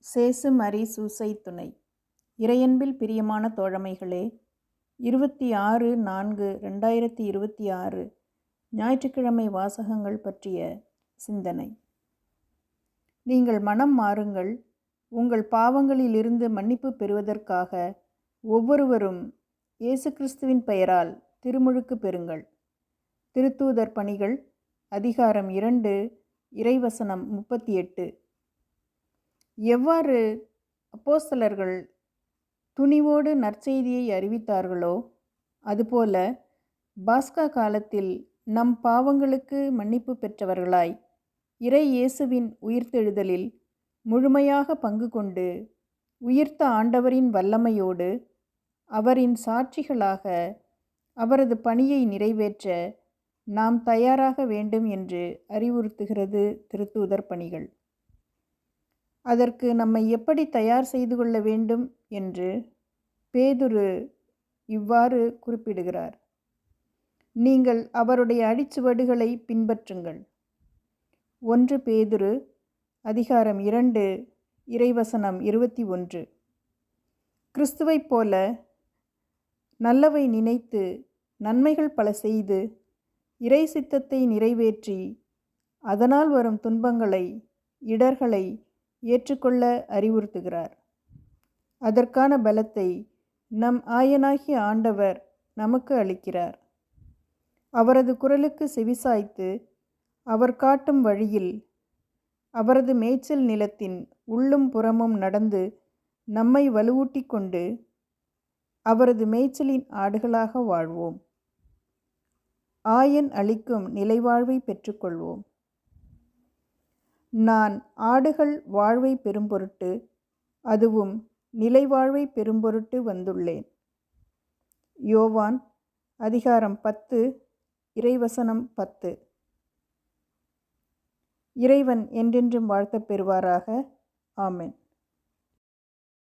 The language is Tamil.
சேசு மரி சூசை துணை. இறையன்பில் பிரியமான தோழமைகளே, 26/4/2026 ஞாயிற்றுக்கிழமை வாசகங்கள் பற்றிய சிந்தனை. நீங்கள் மனம் மாறுங்கள், உங்கள் பாவங்களிலிருந்து மன்னிப்பு பெறுவதற்காக ஒவ்வொருவரும் இயேசு கிறிஸ்துவின் பெயரால் திருமுழுக்கு பெறுங்கள். திருத்தூதர் பணிகள் அதிகாரம் 2 இறைவசனம் 38. எவ்வாறு அப்போஸ்தலர்கள் துணிவோடு நற்செய்தியை அறிவித்தார்களோ, அதுபோல பாஸ்கா காலத்தில் நம் பாவங்களுக்கு மன்னிப்பு பெற்றவர்களாய் இறை இயேசுவின் உயிர்த்தெழுதலில் முழுமையாக பங்கு கொண்டு உயிர்த்த ஆண்டவரின் வல்லமையோடு அவரின் சாட்சிகளாக அவரது பணியை நிறைவேற்ற நாம் தயாராக வேண்டும் என்று அறிவுறுத்துகிறது திருத்தூதர் பணிகள். அதற்கு நம்மை எப்படி தயார் செய்து கொள்ள வேண்டும் என்று பேதுரு இவ்வாறு குறிப்பிடுகிறார். நீங்கள் அவருடைய அடிச்சுவடுகளை பின்பற்றுங்கள். 1 பேதுரு அதிகாரம் 2 இறைவசனம் 21. கிறிஸ்துவைப் போல நல்லவை நினைத்து நன்மைகள் பல செய்து இறை சித்தத்தை நிறைவேற்றி அதனால் வரும் துன்பங்களை இடர்களை ஏற்றுக்கொள்ள அறிவுறுத்துகிறார். அதற்கான பலத்தை நம் ஆயனாகிய ஆண்டவர் நமக்கு அளிக்கிறார். அவரது குரலுக்கு செவிசாய்த்து அவர் காட்டும் வழியில் அவரது மேய்ச்சல் நிலத்தின் உள்ளும் புறமும் நடந்து நம்மை வலுவூட்டி கொண்டு அவரது மேய்ச்சலின் ஆடுகளாக வாழ்வோம். ஆயன் அளிக்கும் நிலைவாழ்வை பெற்றுக்கொள்வோம். நான் ஆடுகள் வாழ்வை பெறும்பொருட்டு, அதுவும் நிலைவாழ்வை பெறும்பொருட்டு வந்துள்ளேன். யோவான் அதிகாரம் 10 இறைவசனம் 10. இறைவன் என்றென்றும் வாழ்த்தப் பெறுவாராக. ஆமென்.